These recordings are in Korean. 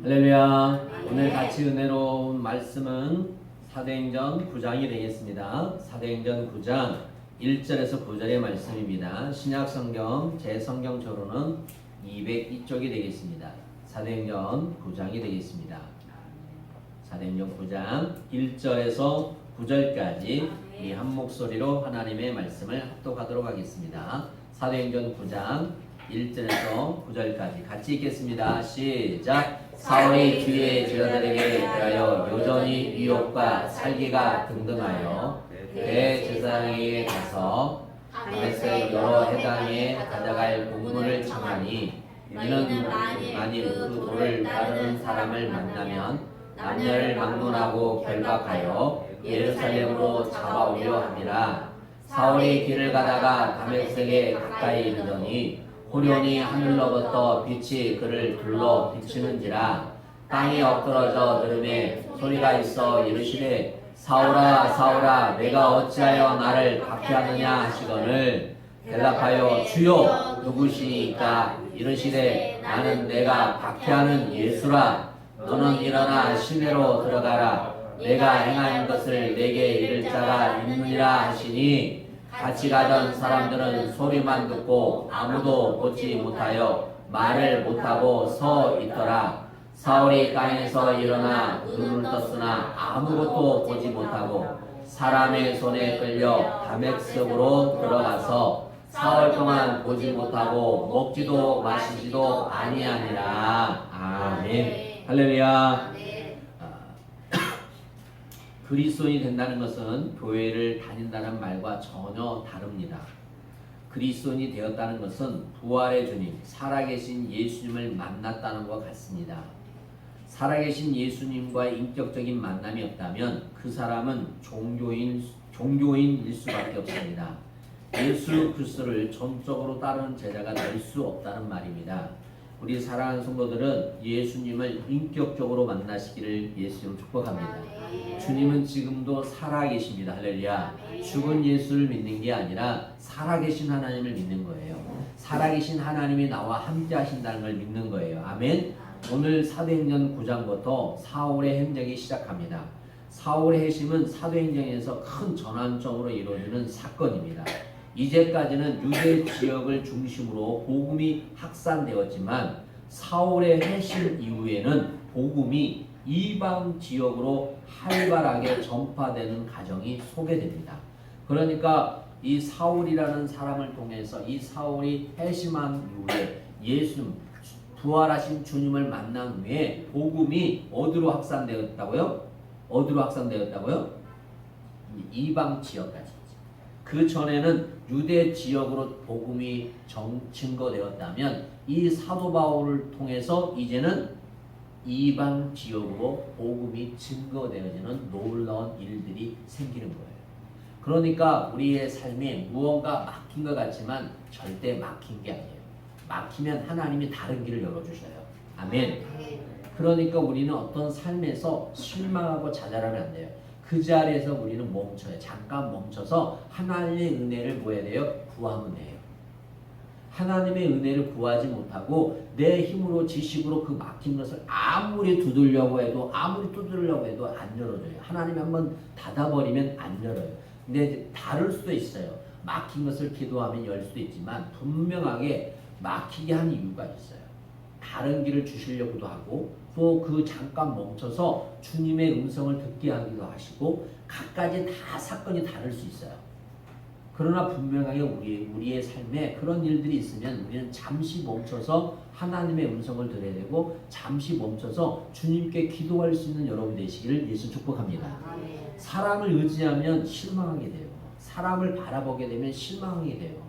할렐루야. 오늘 같이 은혜로운 말씀은 사도행전 9장이 되겠습니다. 사도행전 9장 1절에서 9절의 말씀입니다. 신약성경 제 성경처로는 202쪽이 되겠습니다. 사도행전 9장이 되겠습니다. 사도행전 9장 1절에서 9절까지 이 한 목소리로 하나님의 말씀을 합독하도록 하겠습니다. 사도행전 9장 1절에서 9절까지 같이 읽겠습니다. 시작. 사울이 주의 제자들에게 대하여 여전히 유혹과 살기가 등등하여 대제사장에게 가서 다메섹 여러 해당에 가져갈 공문을 청하니 이는 만일 그 도를 따르는 사람을 만나면 남녀를 막론하고 결박하여 예루살렘으로 잡아오려 함이라. 사울이 길을 가다가 다메섹에 가까이 이르더니 호련히 하늘로부터 빛이 그를 둘러 비추는지라. 땅이 엎드러져 들음에 소리가 있어 이르시되 사울아 사울아 내가 어찌하여 나를 박해하느냐 하시거늘 대답하여 주여 누구시니까 이르시되 나는 내가 박해하는 예수라. 너는 일어나 시내로 들어가라. 내가 행한 것을 내게 이를 자가 있느니라 하시니 같이 가던 사람들은 소리만 듣고 아무도 보지 못하여 말을 못하고 서 있더라. 사울이 땅에서 일어나 눈을 떴으나 아무것도 보지 못하고 사람의 손에 끌려 다메섹으로 들어가서 사흘 동안 보지 못하고 먹지도 마시지도 아니하니라. 아멘. 할렐루야. 그리스도인이 된다는 것은 교회를 다닌다는 말과 전혀 다릅니다. 그리스도인이 되었다는 것은 부활의 주님, 살아계신 예수님을 만났다는 것 같습니다. 살아계신 예수님과의 인격적인 만남이 없다면 그 사람은 종교인일 수밖에 없습니다. 예수 그리스도를 전적으로 따르는 제자가 될 수 없다는 말입니다. 우리 사랑하는 성도들은 예수님을 인격적으로 만나시기를 예수님을 축복합니다. 주님은 지금도 살아계십니다. 할렐루야. 죽은 예수를 믿는 게 아니라 살아계신 하나님을 믿는 거예요. 살아계신 하나님이 나와 함께 하신다는 걸 믿는 거예요. 아멘. 오늘 사도행전 9장부터 사울의 행적이 시작합니다. 사울의 회심은 사도행전에서 큰 전환점으로 이루어지는 사건입니다. 이제까지는 유대 지역을 중심으로 복음이 확산되었지만 사울의 회심 이후에는 복음이 이방 지역으로 활발하게 전파되는 과정이 소개됩니다. 그러니까 이 사울이라는 사람을 통해서 이 사울이 회심한 이후에 예수님 부활하신 주님을 만난 후에 복음이 어디로 확산되었다고요? 어디로 확산되었다고요? 이방 지역까지. 그 전에는 유대 지역으로 복음이 증거되었다면 이 사도 바울을 통해서 이제는 이방 지역으로 복음이 증거되어지는 놀라운 일들이 생기는 거예요. 그러니까 우리의 삶에 무언가 막힌 것 같지만 절대 막힌 게 아니에요. 막히면 하나님이 다른 길을 열어주셔요. 아멘. 그러니까 우리는 어떤 삶에서 실망하고 좌절하면 안 돼요. 그 자리에서 우리는 멈춰요. 잠깐 멈춰서 하나님의 은혜를 구해야 돼요. 구하면 돼요. 하나님의 은혜를 구하지 못하고 내 힘으로 지식으로 그 막힌 것을 아무리 두드려고 해도 아무리 두드리려고 해도 안 열어줘요. 하나님이 한번 닫아버리면 안 열어요. 근데 다를 수도 있어요. 막힌 것을 기도하면 열 수도 있지만 분명하게 막히게 한 이유가 있어요. 다른 길을 주시려고도 하고 또 그 잠깐 멈춰서 주님의 음성을 듣게 하기도 하시고 각가지 다 사건이 다를 수 있어요. 그러나 분명하게 우리의 삶에 그런 일들이 있으면 우리는 잠시 멈춰서 하나님의 음성을 들어야 되고 잠시 멈춰서 주님께 기도할 수 있는 여러분 되시기를 예수 축복합니다. 사람을 의지하면 실망하게 돼요. 사람을 바라보게 되면 실망하게 돼요.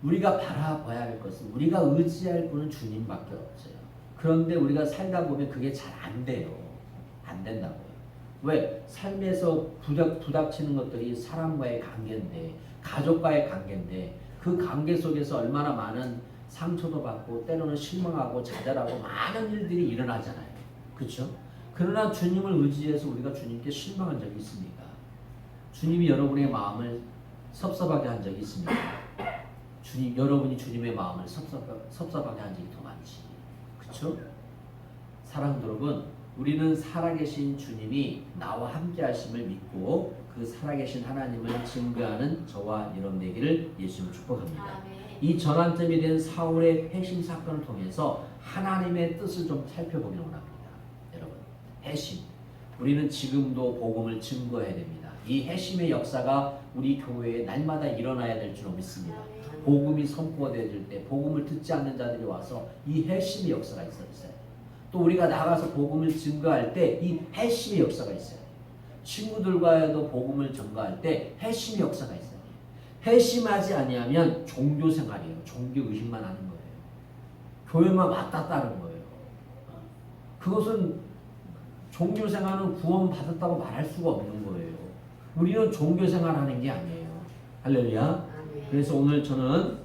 우리가 바라봐야 할 것은 우리가 의지할 분은 주님밖에 없어요. 그런데 우리가 살다 보면 그게 잘 안 돼요. 안 된다고요. 왜? 삶에서 부닥치는 것들이 사람과의 관계인데 가족과의 관계인데 그 관계 속에서 얼마나 많은 상처도 받고 때로는 실망하고 좌절하고 많은 일들이 일어나잖아요. 그렇죠? 그러나 주님을 의지해서 우리가 주님께 실망한 적이 있습니까? 주님이 여러분의 마음을 섭섭하게 한 적이 있습니까? 여러분이 주님의 마음을 섭섭하게 한 적이 더 많지. 그렇죠? 사랑하는 여러분, 우리는 살아계신 주님이 나와 함께 하심을 믿고 그 살아계신 하나님을 증거하는 저와 여러분 되기를 예수님 축복합니다. 이 전환점이 된 사울의 회심 사건을 통해서 하나님의 뜻을 좀 살펴보기를 원합니다. 여러분, 회심. 우리는 지금도 복음을 증거해야 됩니다. 이 회심의 역사가 우리 교회에 날마다 일어나야 될 줄로 믿습니다. 복음이 선포되어질 때 복음을 듣지 않는 자들이 와서 이 회심의 역사가 있어요. 또 우리가 나가서 복음을 증거할 때 이 회심의 역사가 있어요. 친구들과도 복음을 전가할 때 회심의 역사가 있어요. 회심하지 아니하면 종교 생활이에요. 종교 의식만 하는 거예요. 교회만 왔다 갔다 하는 거예요. 그것은 종교 생활은 구원 받았다고 말할 수가 없는 거예요. 우리는 종교 생활하는 게 아니에요. 할렐루야. 그래서 오늘 저는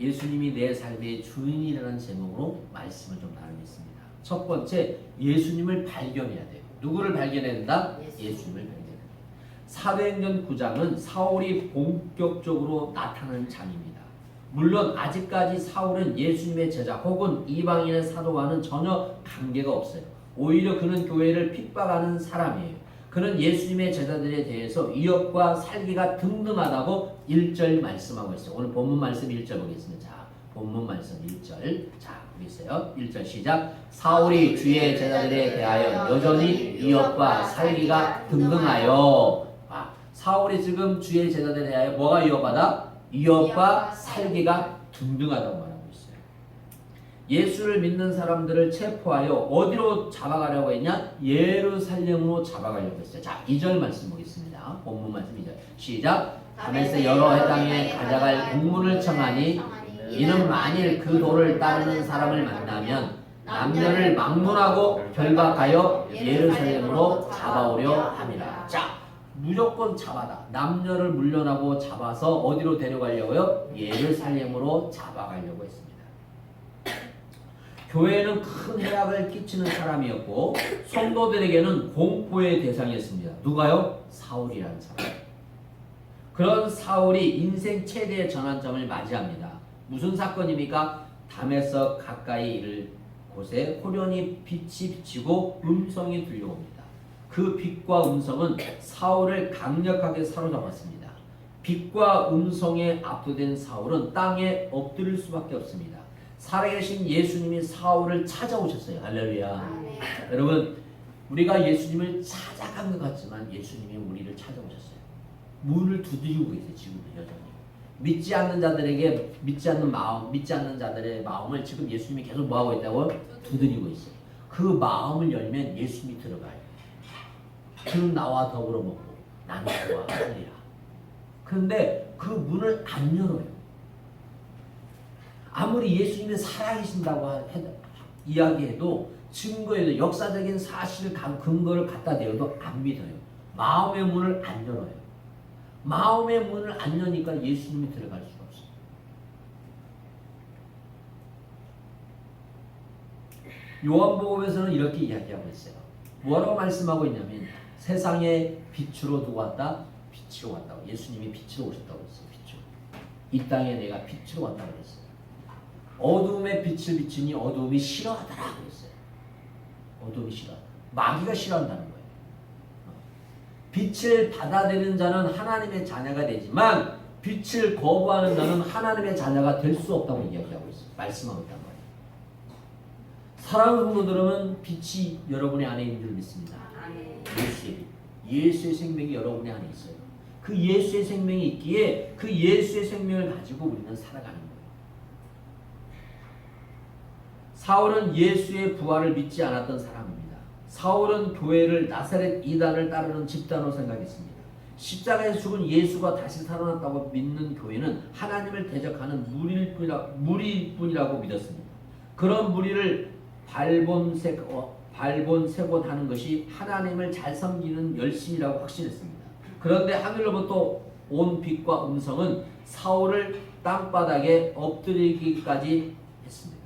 예수님이 내 삶의 주인이라는 제목으로 말씀을 좀 나누겠습니다. 첫 번째, 예수님을 발견해야 돼요. 누구를 발견해야 된다? 예수님을 발견해야 돼요. 사도행전 9장은 사울이 본격적으로 나타나는 장입니다. 물론 아직까지 사울은 예수님의 제자 혹은 이방인의 사도와는 전혀 관계가 없어요. 오히려 그는 교회를 핍박하는 사람이에요. 그는 예수님의 제자들에 대해서 위협과 살기가 등등하다고 1절 말씀하고 있어요. 오늘 본문 말씀 1절 보겠습니다. 자, 본문 말씀 1절. 자, 보겠어요. 1절 시작. 사울이 주의 제자들에 대하여 여전히 위협과 살기가 등등하여. 사울이 지금 주의 제자들에 대하여 뭐가 위협하다? 위협과 살기가 등등하다고 말하고 있어요. 예수를 믿는 사람들을 체포하여 어디로 잡아가려고 했냐? 예루살렘으로 잡아가려고 했어요. 자, 2절 말씀 보겠습니다. 본문 말씀 2절. 시작. 다메섹 여러 해당에 가져갈 공문을 청하니 이는 만일 그 도를 따르는 사람을 만나면 남녀를 막론하고 결박하여 예루살렘으로 잡아오려 함이라. 자, 무조건 잡아다. 남녀를 물려나고 잡아서 어디로 데려가려고요? 예루살렘으로 잡아가려고 했습니다. 교회는 큰 해악을 끼치는 사람이었고 성도들에게는 공포의 대상이었습니다. 누가요? 사울이라는 사람. 그런 사울이 인생 최대의 전환점을 맞이합니다. 무슨 사건입니까? 담에서 가까이 이를 곳에 호련히 빛이 비치고 음성이 들려옵니다. 그 빛과 음성은 사울을 강력하게 사로잡았습니다. 빛과 음성에 압도된 사울은 땅에 엎드릴 수밖에 없습니다. 살아계신 예수님이 사울을 찾아오셨어요. 할렐루야. 여러분, 우리가 예수님을 찾아간 것 같지만 예수님이 우리를 찾아오셨어요. 문을 두드리고 계세요. 지금 여전히. 믿지 않는 자들에게 믿지 않는 자들의 마음을 지금 예수님이 계속 뭐하고 있다고? 두드리고 있어요. 그 마음을 열면 예수님이 들어가요. 그는 나와 더불어 먹고 나는 그와 살리라. 그런데 그 문을 안 열어요. 아무리 예수님이 살아계신다고 이야기해도 증거해도 역사적인 사실을 근거를 갖다 대어도 안 믿어요. 마음의 문을 안 열어요. 마음의 문을 안 여니까 예수님이 들어갈 수가 없어요. 요한복음에서는 이렇게 이야기하고 있어요. 뭐라고 말씀하고 있냐면 세상에 빛으로 누가 왔다? 빛으로 왔다고. 예수님이 빛으로 오셨다고 했어요. 빛으로. 이 땅에 내가 빛으로 왔다고 했어요. 어두움에 빛을 비추니 어두움이 싫어하더라 그랬어요. 어두움이 싫어. 마귀가 싫어한다는 거예요. 빛을 받아들이는 자는 하나님의 자녀가 되지만 빛을 거부하는 자는 하나님의 자녀가 될 수 없다고 이야기하고 있어요. 말씀하고 있단 말이에요. 사랑하는 성도들은 빛이 여러분의 안에 있는 줄 믿습니다. 예수의 생명이 여러분의 안에 있어요. 그 예수의 생명이 있기에 그 예수의 생명을 가지고 우리는 살아가는 거예요. 사울은 예수의 부활을 믿지 않았던 사람입니다. 사울은 교회를 나사렛 이단을 따르는 집단으로 생각했습니다. 십자가에서 죽은 예수가 다시 살아났다고 믿는 교회는 하나님을 대적하는 무리뿐이라고 믿었습니다. 그런 무리를 발본세곤하는 것이 하나님을 잘 섬기는 열심이라고 확신했습니다. 그런데 하늘로부터 온 빛과 음성은 사울을 땅바닥에 엎드리기까지 했습니다.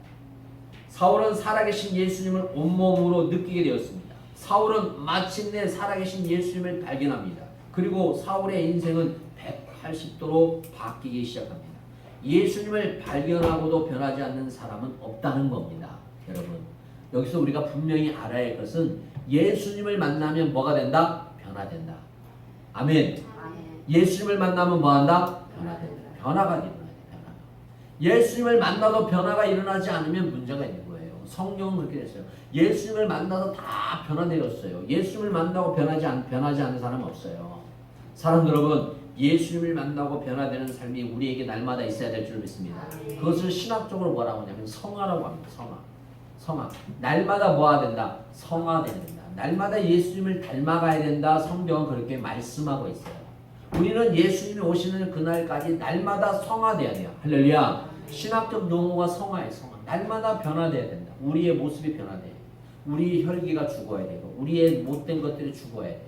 사울은 살아계신 예수님을 온몸으로 느끼게 되었습니다. 사울은 마침내 살아계신 예수님을 발견합니다. 그리고 사울의 인생은 180도로 바뀌기 시작합니다. 예수님을 발견하고도 변하지 않는 사람은 없다는 겁니다. 여러분, 여기서 우리가 분명히 알아야 할 것은 예수님을 만나면 뭐가 된다? 변화된다. 아멘. 예수님을 만나면 뭐한다? 변화된다. 변화가 일어나야 돼. 변화가. 예수님을 만나도 변화가 일어나지 않으면 문제가 있는 거예요. 성경은 그렇게 됐어요. 예수님을 만나서 다 변화되었어요. 예수님을 만나고 변하지 않는 사람은 없어요. 사랑하는 여러분, 예수님을 만나고 변화되는 삶이 우리에게 날마다 있어야 될 줄 믿습니다. 그것을 신학적으로 뭐라고 하냐면 성화라고 합니다. 성화. 날마다 뭐가 된다? 성화돼야 된다. 날마다 예수님을 닮아가야 된다. 성경은 그렇게 말씀하고 있어요. 우리는 예수님이 오시는 그날까지 날마다 성화돼야 돼요. 할렐루야. 신학적 용어가 성화예요. 성화. 날마다 변화돼야 된다. 우리의 모습이 변화돼요. 우리 혈기가 죽어야 되고 우리의 못된 것들이 죽어야 돼요.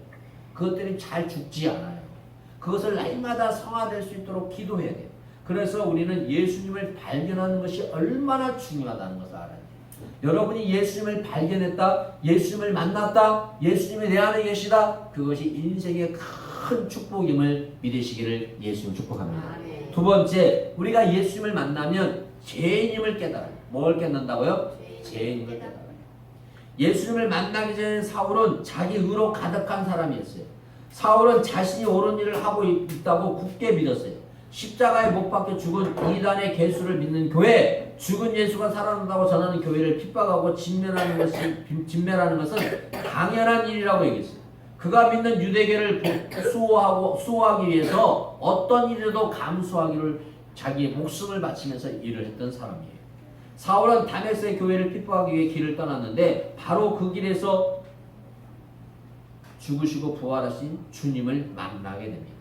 그것들이 잘 죽지 않아요. 그것을 날마다 성화될 수 있도록 기도해야 돼요. 그래서 우리는 예수님을 발견하는 것이 얼마나 중요하다는 것을 알아야 돼요. 여러분이 예수님을 발견했다, 예수님을 만났다, 예수님이 내 안에 계시다, 그것이 인생의 큰 축복임을 믿으시기를 예수님 축복합니다. 두 번째, 우리가 예수님을 만나면 죄인임을 깨달아요. 뭘 깨닫는다고요? 죄인임을 깨달아요. 예수님을 만나기 전에 사울은 자기 의로 가득한 사람이었어요. 사울은 자신이 옳은 일을 하고 있다고 굳게 믿었어요. 십자가에 못 박혀 죽은 이단의 개수를 믿는 교회, 죽은 예수가 살아난다고 전하는 교회를 핍박하고 진멸하는 것은 당연한 일이라고 얘기했어요. 그가 믿는 유대계를 수호하기 위해서 어떤 일에도 감수하기를 자기의 목숨을 바치면서 일을 했던 사람이에요. 사울은 다메섹의 교회를 핍박하기 위해 길을 떠났는데 바로 그 길에서 죽으시고 부활하신 주님을 만나게 됩니다.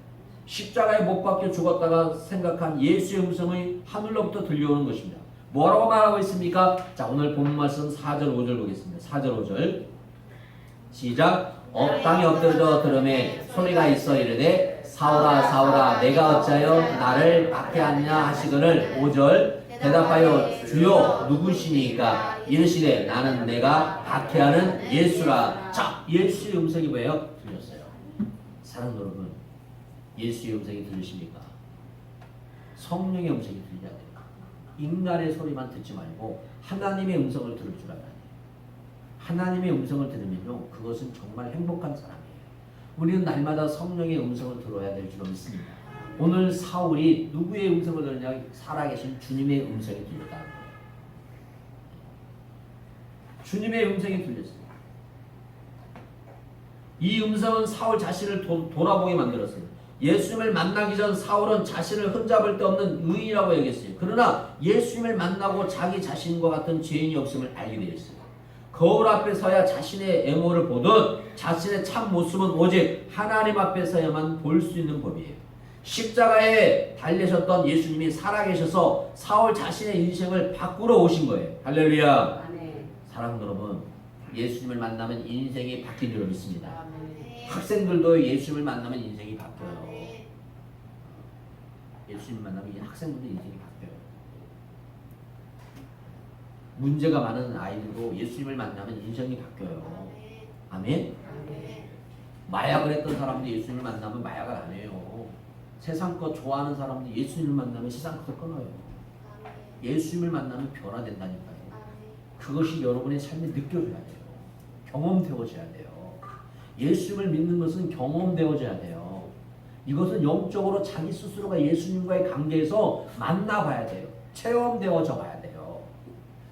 십자가에 못 박혀 죽었다가 생각한 예수의 음성이 하늘로부터 들려오는 것입니다. 뭐라고 말하고 있습니까? 자, 오늘 본 말씀 4절 5절 보겠습니다. 4절 5절 시작. 땅에 엎드려 들음에 소리가 있어 이르되 사울아 사울아 내가 어찌하여 나를 박해하느냐 하시거늘 5절 대답하여 주여 누구시니까 이르시되 나는 내가 박해하는 예수라. 자, 예수의 음성이 뭐예요? 들렸어요. 사랑하는 여러분, 예수의 음성이 들리십니까? 성령의 음성이 들려야 돼요. 인간의 소리만 듣지 말고 하나님의 음성을 들을 줄 알아야 돼요. 하나님의 음성을 들으면요, 그것은 정말 행복한 사람이에요. 우리는 날마다 성령의 음성을 들어야 될 줄 믿습니다. 오늘 사울이 누구의 음성을 들었냐? 살아계신 주님의 음성이 들렸다는 거예요. 주님의 음성이 들렸어요. 이 음성은 사울 자신을 돌아보게 만들었어요. 예수님을 만나기 전 사울은 자신을 흠잡을 데 없는 의인이라고 여겼어요. 그러나 예수님을 만나고 자기 자신과 같은 죄인이 없음을 알게 되었어요. 거울 앞에 서야 자신의 애모를 보듯 자신의 참 모습은 오직 하나님 앞에 서야만 볼 수 있는 법이에요. 십자가에 달리셨던 예수님이 살아계셔서 사울 자신의 인생을 바꾸러 오신 거예요. 할렐루야. 아멘. 사랑하는 여러분, 예수님을 만나면 인생이 바뀐 줄 믿습니다. 아멘. 학생들도 예수님을 만나면 인생이 바뀌어요. 예수님을 만나면 학생들도 인생이 바뀌어요. 문제가 많은 아이들도 예수님을 만나면 인생이 바뀌어요. 아멘? 마약을 했던 사람도 예수님을 만나면 마약을 안 해요. 세상 것 좋아하는 사람도 예수님을 만나면 세상 것을 끊어요. 예수님을 만나면 변화된다니까요. 그것이 여러분의 삶에 느껴져야 돼요. 경험되어져야 돼요. 예수님을 믿는 것은 경험되어져야 돼요. 이것은 영적으로 자기 스스로가 예수님과의 관계에서 만나봐야 돼요. 체험되어져 봐야 돼요.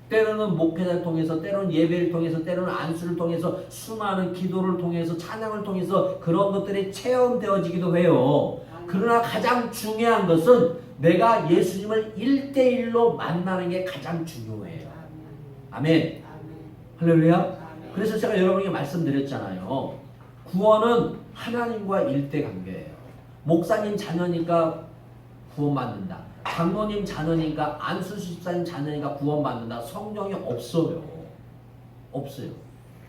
때로는 목회자를 통해서, 때로는 예배를 통해서, 때로는 안수를 통해서, 수많은 기도를 통해서, 찬양을 통해서 그런 것들이 체험되어지기도 해요. 그러나 가장 중요한 것은 내가 예수님을 1대1로 만나는 게 가장 중요해요. 아멘. 할렐루야. 그래서 제가 여러분에게 말씀드렸잖아요. 구원은 하나님과 1대 관계예요. 목사님 자녀니까 구원받는다. 장로님 자녀니까, 안수집사님 자녀니까 구원받는다. 성경에 없어요. 없어요.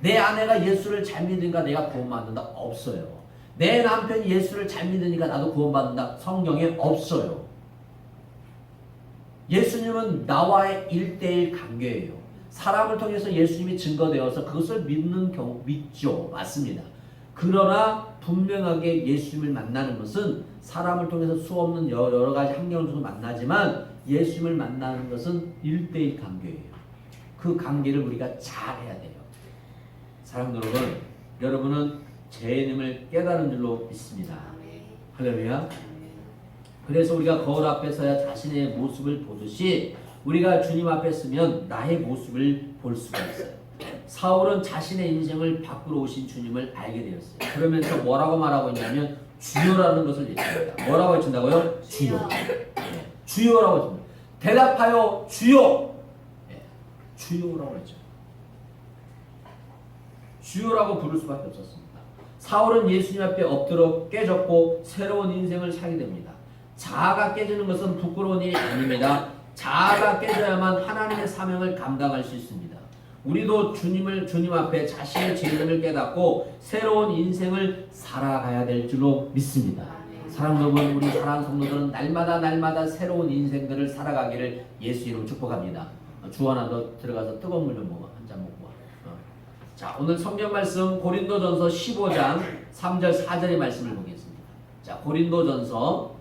내 아내가 예수를 잘 믿으니까 내가 구원받는다. 없어요. 내 남편이 예수를 잘 믿으니까 나도 구원받는다. 성경에 없어요. 예수님은 나와의 1대1 관계예요. 사람을 통해서 예수님이 증거되어서 그것을 믿는 경우 믿죠. 맞습니다. 그러나 분명하게 예수님을 만나는 것은 사람을 통해서 수없는 여러 가지 환경을 통해서 만나지만 예수님을 만나는 것은 1대1 관계예요. 그 관계를 우리가 잘 해야 돼요. 사랑하는 여러분, 여러분은 죄인임을 깨달은 줄로 믿습니다. 할렐루야. 그래서 우리가 거울 앞에 서야 자신의 모습을 보듯이 우리가 주님 앞에 서면 나의 모습을 볼 수가 있어요. 사울은 자신의 인생을 바꾸러 오신 주님을 알게 되었어요. 그러면서 뭐라고 말하고 있냐면 주여라는 것을 외칩니다. 뭐라고 외친다고요? 주여. 네. 주여라고 외칩니다. 대답하여 주여. 네. 주여라고 외쳐. 주여라고 부를 수밖에 없었습니다. 사울은 예수님 앞에 엎드려 깨졌고 새로운 인생을 살게 됩니다. 자아가 깨지는 것은 부끄러운 일이 아닙니다. 자아가 깨져야만 하나님의 사명을 감당할 수 있습니다. 우리도 주님 앞에 자신의 죄를 깨닫고 새로운 인생을 살아가야 될 줄로 믿습니다. 사랑하는 여러분, 우리 사랑하는 성도들은 날마다 새로운 인생들을 살아가기를 예수 이름으로 축복합니다. 주 하나 더 들어가서 뜨거운 물 좀 먹어. 한 잔 먹고 와. 자, 오늘 성경 말씀 고린도전서 15장 3절 4절의 말씀을 보겠습니다. 자, 고린도전서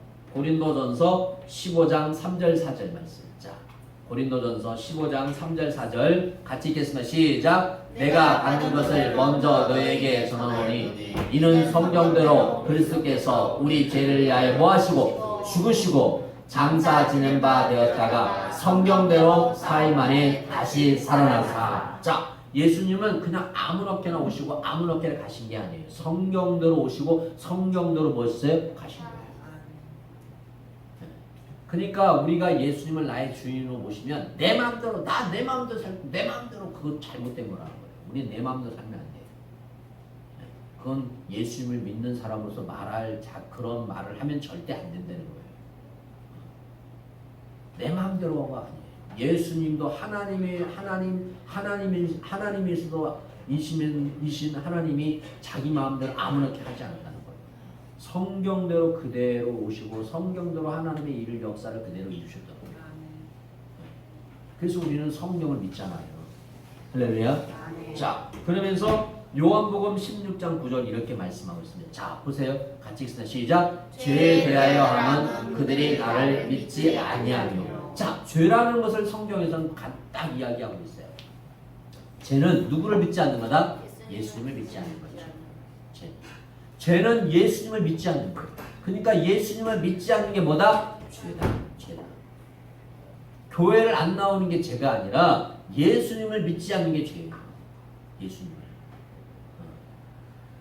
15장 3절 4절 말씀. 자, 고린도전서 15장 3절 4절 같이 읽겠습니다. 시작. 내가 받는 것을 먼저 너희에게 전하노니 이는 성경대로 그리스도께서 우리 죄를 위하여 뭐하시고 죽으시고 장사 지낸 바 되었다가 성경대로 사흘 만에 다시 살아나사. 자, 예수님은 그냥 아무렇게나 오시고 아무렇게나 가신 게 아니에요. 성경대로 오시고 성경대로 뭐였어요? 가신 거예요. 그러니까 우리가 예수님을 나의 주인으로 모시면 내 마음대로 내 마음대로 살고 내 마음대로 그거 잘못된 거라는 거예요. 우리 내 마음대로 살면 안 돼요. 그건 예수님을 믿는 사람으로서 말할 그런 말을 하면 절대 안 된다는 거예요. 내 마음대로가 아니에요. 예수님도 하나님이시도 이신 하나님이 자기 마음대로 아무렇게 하지 않는다는 거예요. 성경대로 그대로 오시고 성경대로 하나님의 일을 역사를 그대로 이루셨다고 해요. 그래서 우리는 성경을 믿잖아요. 할렐루야. 자, 그러면서 요한복음 16장 9절 이렇게 말씀하고 있습니다. 자, 보세요. 같이 읽습니다. 시작. 죄에 대하여 하면 그들이 나를 믿지 아니하며. 자, 죄라는 것을 성경에서는 딱 이야기하고 있어요. 죄는 누구를 믿지 않는 거다? 예수님을 믿지 않는 거죠. 죄는 예수님을 믿지 않는 거예요. 그러니까 예수님을 믿지 않는 게 뭐다? 죄다. 교회를 안 나오는 게 죄가 아니라 예수님을 믿지 않는 게 죄예요. 예수님을.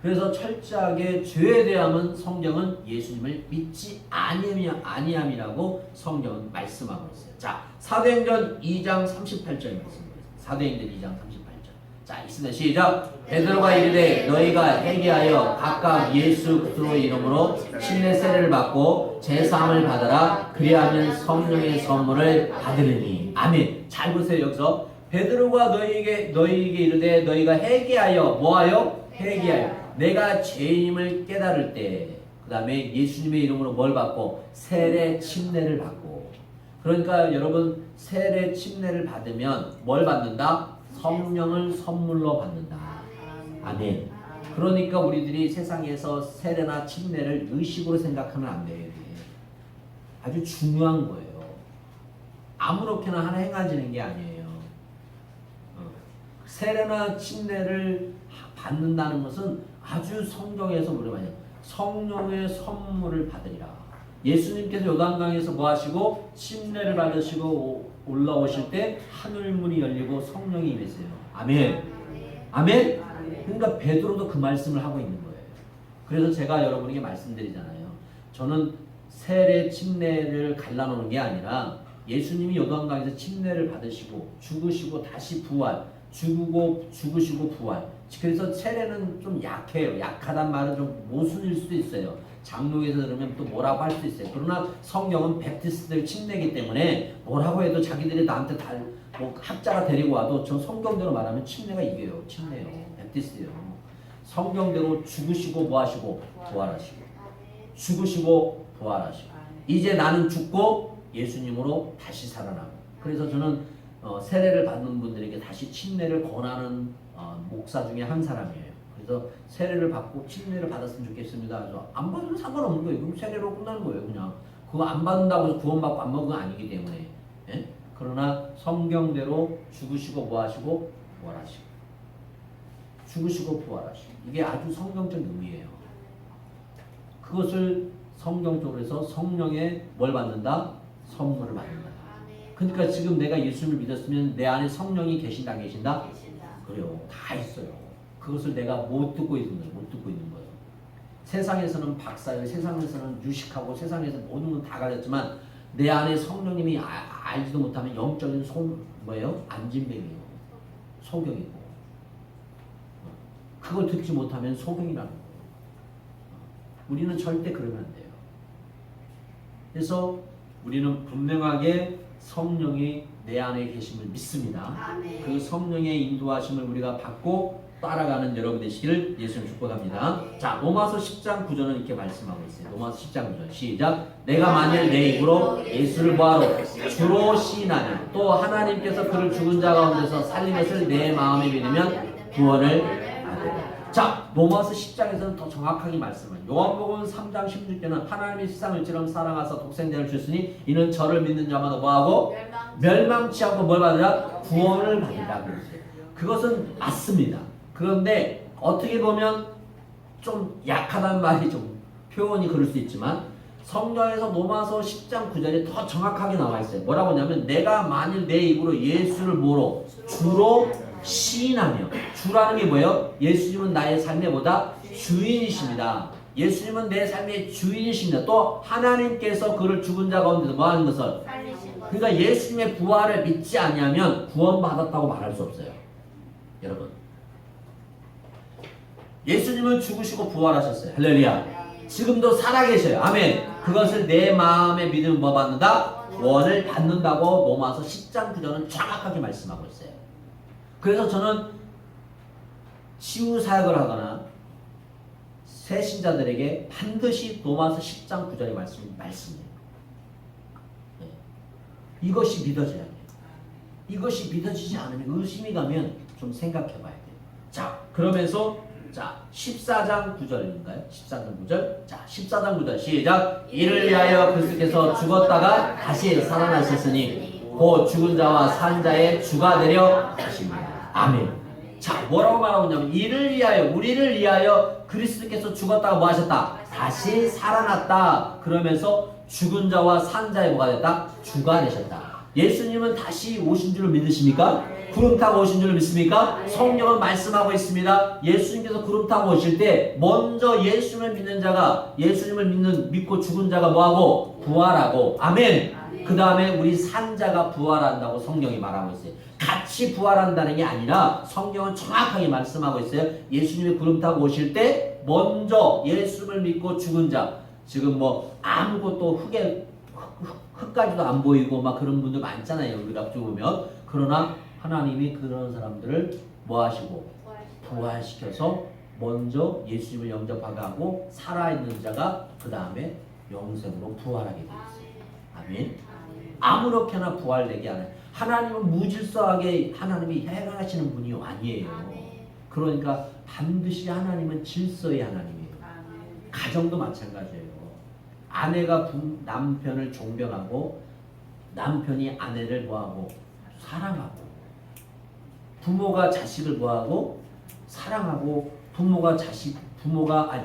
그래서 철저하게 죄에 대함은 성경은 예수님을 믿지 아니함이라고 성경은 말씀하고 있어요. 자, 사도행전 2장 38절 말씀입니다. 사도행전 2장 38절. 자, 있습니다. 시작. 베드로가 이르되 너희가 회개하여 각각 예수 그리스도의 이름으로 침례 세례를 받고 제사함을 받아라. 그리하면 성령의 선물을 받으리니. 아멘. 잘 보세요. 여기서 베드로가 너희에게 이르되 너희가 회개하여 뭐하여? 회개하여. 내가 죄임을 깨달을 때 그 다음에 예수님의 이름으로 뭘 받고? 세례 침례를 받고. 그러니까 여러분 세례 침례를 받으면 뭘 받는다? 성령을 선물로 받는다. 아멘. 그러니까 우리들이 세상에서 세례나 침례를 의식으로 생각하면 안 돼요. 아주 중요한 거예요. 아무렇게나 하나 행해지는 게 아니에요. 세례나 침례를 받는다는 것은 아주 성경에서 우리 말이에요. 성령의 선물을 받으리라. 예수님께서 요단강에서 뭐 하시고 침례를 받으시고 올라오실 때 하늘문이 열리고 성령이 임했어요. 아멘. 아멘. 그러니까 베드로도 그 말씀을 하고 있는 거예요. 그래서 제가 여러분에게 말씀드리잖아요. 저는 세례 침례를 갈라놓는 게 아니라 예수님이 요단강에서 침례를 받으시고 죽으시고 다시 부활, 죽으시고 부활. 그래서 세례는 좀 약해요. 약하단 말은 좀 모순일 수도 있어요. 장로에서 들으면 또 뭐라고 할 수 있어요. 그러나 성경은 베프티스트들 침례이기 때문에 뭐라고 해도 자기들이 나한테 뭐 학자가 데리고 와도 저 성경대로 말하면 침례가 이겨요. 침례요. 베프티스트예요. 성경대로 죽으시고 뭐 하시고 부활하시고. 죽으시고 부활하시고. 이제 나는 죽고 예수님으로 다시 살아나고. 그래서 저는 세례를 받는 분들에게 다시 침례를 권하는 목사 중에 한 사람이에요. 그래서 세례를 받고 침례를 받았으면 좋겠습니다. 그래서 안 받으면 상관없는 거예요. 그럼 세례로 끝나는 거예요. 그냥 그거 안 받는다고 해서 구원받고 안 먹은 건 아니기 때문에. 예? 그러나 성경대로 죽으시고 뭐하시고 부활하시고 죽으시고 부활하시고 이게 아주 성경적 의미예요. 그것을 성경적으로 해서 성령의 뭘 받는다? 선물을 받는다. 그러니까 지금 내가 예수를 믿었으면 내 안에 성령이 계신다 안 계신다? 그래요. 다 있어요. 그것을 내가 못 듣고 있는 거예요. 못 듣고 있는 거예요. 세상에서는 박사예요. 세상에서는 유식하고 세상에서 모든 건 다 가졌지만 내 안에 성령님이 알지도 못하면 영적인 뭐예요? 안진뱅이에요. 소경이고. 그걸 듣지 못하면 소경이라는 거예요. 우리는 절대 그러면 안 돼요. 그래서 우리는 분명하게 성령이 내 안에 계심을 믿습니다. 아멘. 그 성령의 인도하심을 우리가 받고 따라가는 여러분 되시기를 예수님 축복합니다. 자, 로마서 10장 9절은 이렇게 말씀하고 있어요. 로마서 10장 9절 시작. 내가 만일 내 입으로 예수를 보아로 주로 시인하면 또 하나님께서 그를 죽은 자 가운데서 살린 것을 내 마음에 믿으면 구원을 받으리라. 자, 로마서 10장에서는 더 정확하게 말씀해요. 요한복음 3장 16절은 하나님이 세상을 이처럼 사랑하사 독생자를 주셨으니 이는 저를 믿는 자마다 뭐하고 멸망치 않고 뭘 받으라? 구원을 받으라 그랬어요. 그것은 맞습니다. 그런데 어떻게 보면 좀 약하단 말이 좀 표현이 그럴 수 있지만 성경에서 로마서 10장 9절에 더 정확하게 나와 있어요. 뭐라고 하냐면 내가 만일 내 입으로 예수를 뭐로? 주로 시인하며. 주라는 게 뭐예요? 예수님은 나의 삶의 보다 주인이십니다. 예수님은 내 삶의 주인이십니다. 또 하나님께서 그를 죽은 자 가운데서 뭐 하는 것을? 그러니까 예수님의 부활을 믿지 않으면 구원받았다고 말할 수 없어요. 여러분, 예수님은 죽으시고 부활하셨어요. 할렐루야. 지금도 살아계셔요. 아멘. 그것을 내 마음에 믿으면 뭐 받는다? 구원을 받는다고 로마서 10장 9절은 정확하게 말씀하고 있어요. 그래서 저는 치유 사역을 하거나 새 신자들에게 반드시 로마서 10장 9절의 말씀이에요. 네. 이것이 믿어져야 돼요. 이것이 믿어지지 않으면 의심이 가면 좀 생각해 봐야 돼요. 자, 그러면서 자, 14장 9절인가요? 14장 9절. 자, 14장 9절 시작. 이를 위하여 그리스도께서 죽었다가 다시 살아나셨으니 곧 죽은 자와 산 자의 주가 되려 하십니다. 아멘. 자, 뭐라고 말하고 있냐면 이를 위하여, 우리를 위하여 그리스도께서 죽었다가 뭐 하셨다? 다시 살아났다. 그러면서 죽은 자와 산 자의 뭐가 됐다? 주가 되셨다. 예수님은 다시 오신 줄을 믿으십니까? 구름 타고 오신 줄을 믿습니까? 성경은 말씀하고 있습니다. 예수님께서 구름 타고 오실 때 먼저 예수님을 믿는 자가 예수님을 믿고 죽은 자가 뭐하고? 부활하고. 아멘. 그 다음에 우리 산 자가 부활한다고 성경이 말하고 있어요. 같이 부활한다는 게 아니라 성경은 정확하게 말씀하고 있어요. 예수님이 구름 타고 오실 때 먼저 예수님을 믿고 죽은 자, 지금 뭐 아무것도 흙까지도 안 보이고 막 그런 분들 많잖아요. 우리가 죽으면. 그러나 하나님이 그런 사람들을 뭐 하시고? 부활시켜서 먼저 예수님을 영접하게 하고 살아있는 자가 그 다음에 영생으로 부활하게 되어 있어요. 아멘. 아무렇게나 부활되게 하는. 하나님은 무질서하게 하나님이 행하시는 분이 아니에요. 그러니까 반드시 하나님은 질서의 하나님이에요. 가정도 마찬가지예요. 아내가 남편을 존경하고 남편이 아내를 뭐하고? 사랑하고. 부모가 자식을 뭐하고? 사랑하고.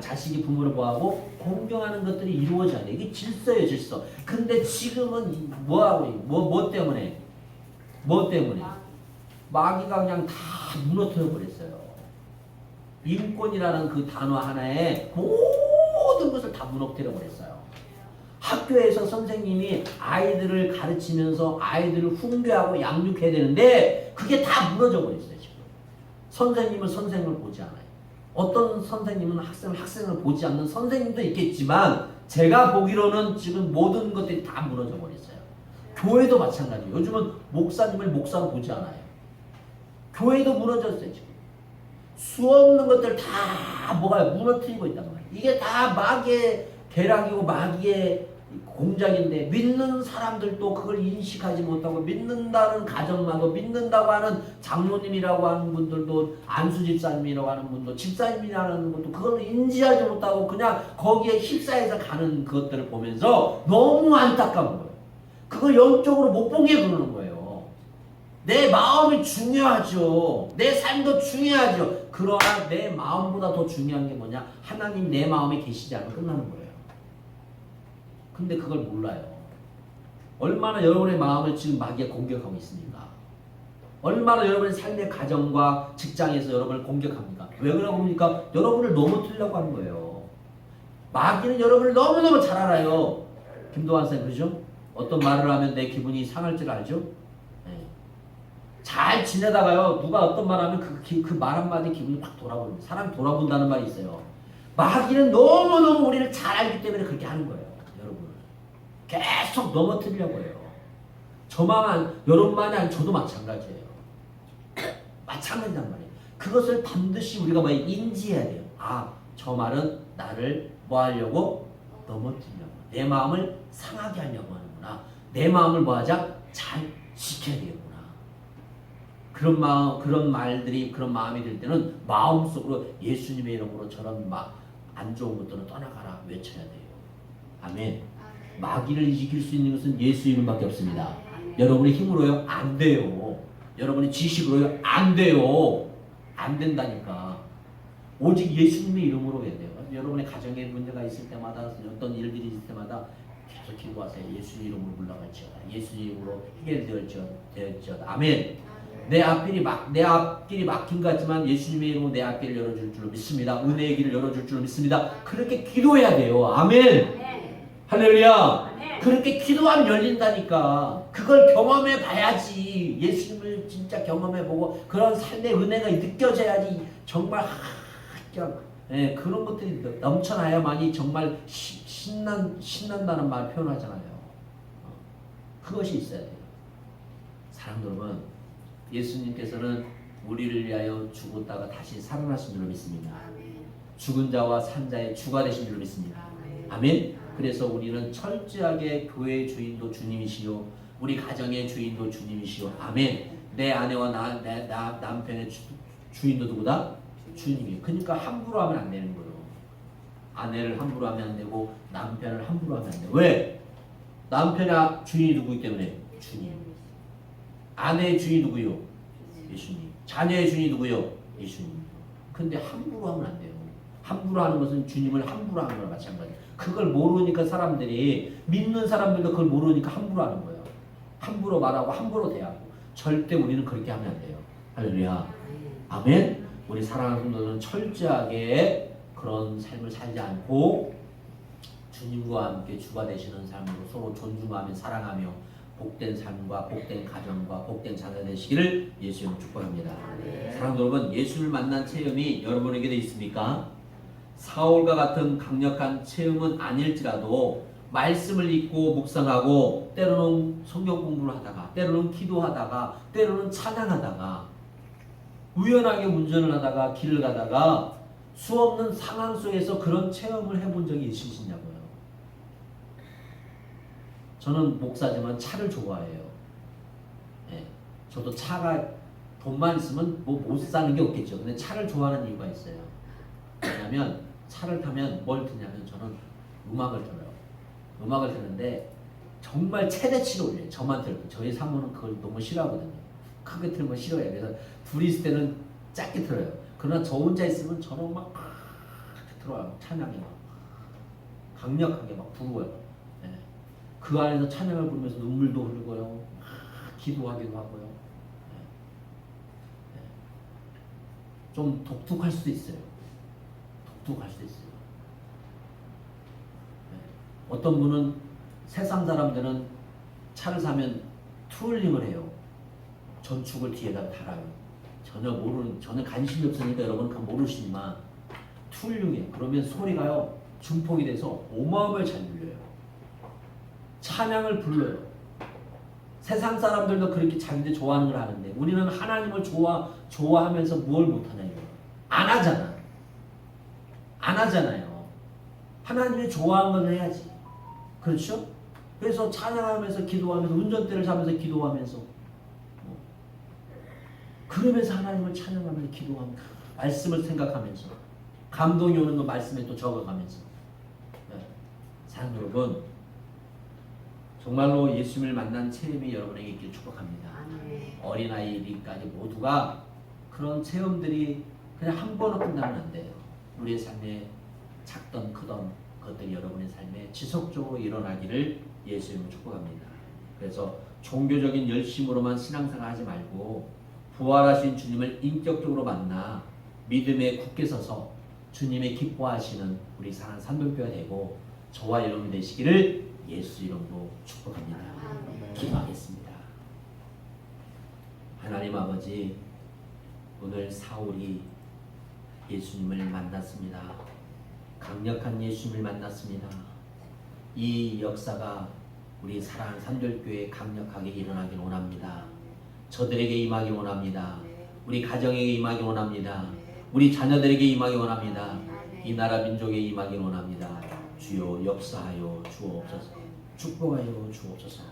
자식이 부모를 뭐하고? 공경하는 것들이 이루어져야 돼. 이게 질서예요, 질서. 근데 지금은 뭐하고? 뭐 때문에? 뭐 때문에? 마귀가 그냥 다 무너뜨려 버렸어요. 인권이라는 그 단어 하나에 모든 것을 다 무너뜨려 버렸어요. 학교에서 선생님이 아이들을 가르치면서 아이들을 훈계하고 양육해야 되는데 그게 다 무너져 버렸어요. 지금 선생님은 선생을 보지 않아요. 어떤 선생님은 학생을 보지 않는 선생님도 있겠지만 제가 보기로는 지금 모든 것들이 다 무너져 버렸어요. 교회도 마찬가지예요. 요즘은 목사님을 목사로 보지 않아요. 교회도 무너졌어요. 지금 수 없는 것들 다 뭐가 무너뜨리고 있단 말이에요. 이게 다 마귀의 계략이고 마귀의 공작인데 믿는 사람들도 그걸 인식하지 못하고 믿는다는 가정마도 믿는다고 하는 장로님이라고 하는 분들도 안수 집사님이라고 하는 분도 집사님이라는 분도 그걸 인지하지 못하고 그냥 거기에 휩싸여서 가는 것들을 보면서 너무 안타까운 거예요. 그걸 영적으로 못 본 게 그러는 거예요. 내 마음이 중요하죠. 내 삶도 중요하죠. 그러나 내 마음보다 더 중요한 게 뭐냐? 하나님 내 마음에 계시지 않으면 끝나는 거예요. 근데 그걸 몰라요. 얼마나 여러분의 마음을 지금 마귀가 공격하고 있습니까? 얼마나 여러분의 삶의 가정과 직장에서 여러분을 공격합니까? 왜 그러고 합니까? 여러분을 넘어뜨리려고 하는 거예요. 마귀는 여러분을 너무너무 잘 알아요. 김도환 선생님 그러죠? 어떤 말을 하면 내 기분이 상할 줄 알죠? 네. 잘 지내다가요. 누가 어떤 말 하면 그 말 한마디 기분이 확 돌아버립니다. 사람이 돌아본다는 말이 있어요. 마귀는 너무너무 우리를 잘 알기 때문에 그렇게 하는 거예요. 계속 넘어뜨리려고 해요. 여러분만이 아니라 저도 마찬가지예요. 마찬가지란 말이에요. 그것을 반드시 우리가 뭐 인지해야 돼요. 아, 저 말은 나를 뭐 하려고? 넘어뜨리려고. 내 마음을 상하게 하려고 하는구나. 내 마음을 뭐 하자? 잘 지켜야 되겠구나. 그런 마음, 그런 말들이, 그런 마음이 들 때는 마음속으로 예수님의 이름으로 저런 안 좋은 것들은 떠나가라 외쳐야 돼요. 아멘. 마귀를 이길 수 있는 것은 예수 이름밖에 없습니다. 여러분의 힘으로요? 안 돼요. 여러분의 지식으로요? 안 돼요. 안 된다니까. 오직 예수님의 이름으로 해야 돼요. 여러분의 가정에 문제가 있을 때마다 어떤 일들이 있을 때마다 계속 기도하세요. 예수 이름으로 물러갈지어다. 예수 이름으로 해결되었지어다. 아멘. 내 앞길이 막힌 것 같지만 예수님의 이름으로 내 앞길을 열어줄 줄로 믿습니다. 은혜의 길을 열어줄 줄로 믿습니다. 그렇게 기도해야 돼요. 아멘. 할렐루야. 네. 그렇게 기도하면 열린다니까. 그걸 경험해 봐야지. 예수님을 진짜 경험해 보고 그런 삶의 은혜가 느껴져야지. 정말 그런 것들이 넘쳐나야만이 정말 신난다는 말 표현하잖아요. 그것이 있어야 돼요. 사랑들 여러분, 예수님께서는 우리를 위하여 죽었다가 다시 살아나신 줄로 믿습니다. 죽은 자와 산 자의 주가 되신 줄로 믿습니다. 아멘. 그래서 우리는 철저하게 교회의 주인도 주님이시요, 우리 가정의 주인도 주님이시요. 아멘. 내 아내와 내 남편의 주인도 누구다? 주님이에요. 그러니까 함부로 하면 안 되는 거예요. 아내를 함부로 하면 안 되고 남편을 함부로 하면 안 돼요. 왜? 남편의 주인이 누구이기 때문에? 주님. 아내의 주인이 누구요? 예수님. 자녀의 주인이 누구요? 예수님. 근데 함부로 하면 안 돼요. 함부로 하는 것은 주님을 함부로 하는 거랑 마찬가지예요. 그걸 모르니까 사람들이, 믿는 사람들도 그걸 모르니까 함부로 하는 거예요. 함부로 말하고 함부로 대하고. 절대 우리는 그렇게 하면 안 돼요. 할렐루야. 아멘. 우리 사랑하는 성도들은 철저하게 그런 삶을 살지 않고 주님과 함께 주가 되시는 삶으로 서로 존중하며 사랑하며 복된 삶과 복된 가정과 복된 자녀 되시기를 예수님으로 축복합니다. 사랑하는 여러분, 예수를 만난 체험이 여러분에게도 있습니까? 사울과 같은 강력한 체험은 아닐지라도 말씀을 읽고 묵상하고 때로는 성경 공부를 하다가 때로는 기도하다가 때로는 찬양하다가 우연하게 운전을 하다가 길을 가다가 수없는 상황 속에서 그런 체험을 해본 적이 있으시냐고요. 저는 목사지만 차를 좋아해요. 네, 저도 차가 돈만 있으면 뭐 못 사는 게 없겠죠. 근데 차를 좋아하는 이유가 있어요. 왜냐면 차를 타면 뭘 듣냐면 저는 음악을 들어요. 음악을 듣는데 정말 최대치로 올려요. 저만 들고. 저희 사모는 그걸 너무 싫어하거든요. 크게 틀면 거 싫어해요. 그래서 둘이 있을 때는 짧게 틀어요. 그러나 저 혼자 있으면 저는 막 들어요. 찬양이 막 강력하게 막 부르고요. 네. 그 안에서 찬양을 부르면서 눈물도 흘리고요. 기도하기도 하고요. 네. 네. 좀 독특할 수도 있어요. 독특할 수도 있어요. 네. 어떤 분은 세상 사람들은 차를 사면 투울링을 해요. 전축을 뒤에다 달아요. 전혀 관심이 없으니까 여러분 그건 모르시지만 투울링이에요. 그러면 소리가요 중폭이 돼서 어마어마하게 잘 들려요. 찬양을 불러요. 세상 사람들도 그렇게 자기들 좋아하는 걸 하는데 우리는 하나님을 좋아하면서 뭘 못하냐 이거예요. 안 하잖아. 안 하잖아요. 하나님이 좋아하는 건 해야지. 그렇죠? 그래서 찬양하면서 기도하면서 운전대를 잡으면서 기도하면서 그러면서 하나님을 찬양하면서 기도하면서 말씀을 생각하면서 감동이 오는 거 말씀에 또 적어가면서 사랑 여러분 정말로 예수님을 만난 체험이 여러분에게 있길 축복합니다. 어린아이까지 모두가 그런 체험들이 그냥 한 번으로 끝나면 안 돼요. 우리의 삶에 작던 크던 것들이 여러분의 삶에 지속적으로 일어나기를 예수님을 축복합니다. 그래서 종교적인 열심으로만 신앙생활 하지 말고 부활하신 주님을 인격적으로 만나 믿음에 굳게 서서 주님의 기뻐하시는 우리 사랑하는 산돌교가 되고 저와 여러분이 되시기를 예수 이름으로 축복합니다. 기도하겠습니다. 하나님 아버지, 오늘 사울이 예수님을 만났습니다. 강력한 예수님을 만났습니다. 이 역사가 우리 사랑하는 산돌교회에 강력하게 일어나길 원합니다. 저들에게 임하길 원합니다. 우리 가정에게 임하길 원합니다. 우리 자녀들에게 임하길 원합니다. 이 나라 민족에 임하길 원합니다. 주여 역사하여 주옵소서. 축복하여 주옵소서.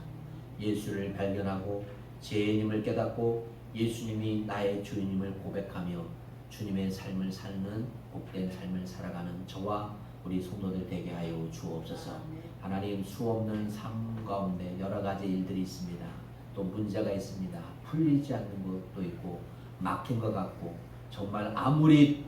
예수를 발견하고 죄인임을 깨닫고 예수님이 나의 주님을 고백하며 주님의 삶을 사는 복된 삶을 살아가는 저와 우리 성도들 되게 하여 주옵소서. 하나님, 수없는 삶 가운데 여러 가지 일들이 있습니다. 또 문제가 있습니다. 풀리지 않는 것도 있고 막힌 것 같고 정말 아무리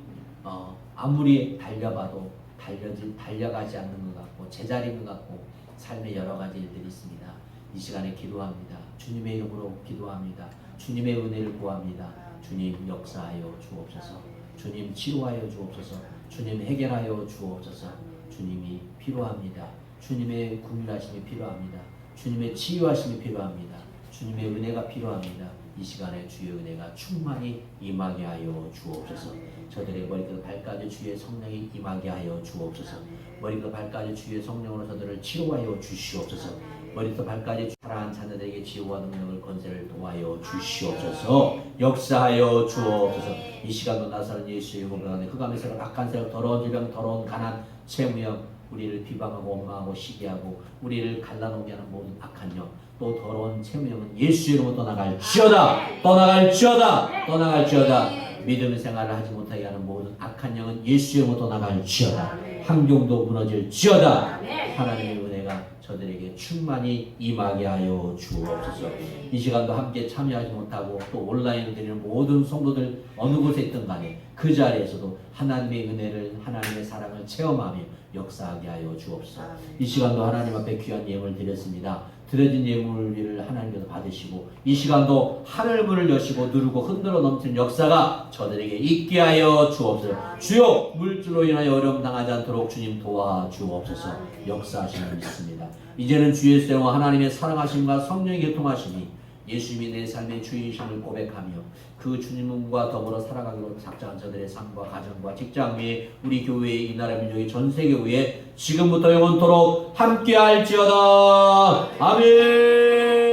달려봐도 달려가지 않는 것 같고 제자리인 것 같고 삶의 여러 가지 일들이 있습니다. 이 시간에 기도합니다. 주님의 이름으로 기도합니다. 주님의 은혜를 구합니다. 주님 역사하여 주옵소서. 주님 치료하여 주옵소서. 주님 해결하여 주옵소서. 주님이 필요합니다. 주님의 긍휼하심이 필요합니다. 주님의 치유하심이 필요합니다. 주님의 은혜가 필요합니다. 이 시간에 주의 은혜가 충만히 임하게 하여 주옵소서. 저들의 머리부터 발까지 주의 성령이 임하게 하여 주옵소서. 머리부터 발까지 주의 성령으로 저들을 치료하여 주시옵소서. 머리부터 발까지 사랑하는 자녀들에게 지혜와 능력을 건세를 도하여 주시옵소서. 역사하여 주옵소서. 이 시간도 나사는 예수의 이름으로 흑암의 악한 세력, 더러운 질병, 더러운 가난, 채무형, 우리를 비방하고 원망하고 시기하고 우리를 갈라놓게 하는 모든 악한 영, 또 더러운 채무형은 예수의 이름으로 떠나갈지어다. 떠나갈지어다. 믿음 생활을 하지 못하게 하는 모든 악한 영은 예수의 이름으로 떠나갈지어다. 환경도 무너질지어다. 하나님의 은혜가 저들에게 충만히 임하게 하여 주옵소서. 이 시간도 함께 참여하지 못하고 또 온라인으로 드리는 모든 성도들 어느 곳에 있든 간에 그 자리에서도 하나님의 은혜를, 하나님의 사랑을 체험하며 역사하게 하여 주옵소서. 이 시간도 하나님 앞에 귀한 예물을 드렸습니다. 드려진 예물을 하나님께서 받으시고 이 시간도 하늘문을 여시고 누르고 흔들어 넘치는 역사가 저들에게 있게 하여 주옵소서. 주여, 물질로 인하여 어려움 당하지 않도록 주님 도와주옵소서. 역사하시는 믿습니다. 이제는 주 예수의 하나님의 사랑하심과 성령의 교통하심이 예수님이 내 삶의 주인이심을 고백하며 그 주님과 더불어 살아가기로 작정한 저들의 삶과 가정과 직장 위에 우리 교회의 이 나라 민족의 전 세계 위에 지금부터 영원토록 함께할지어다. 아멘.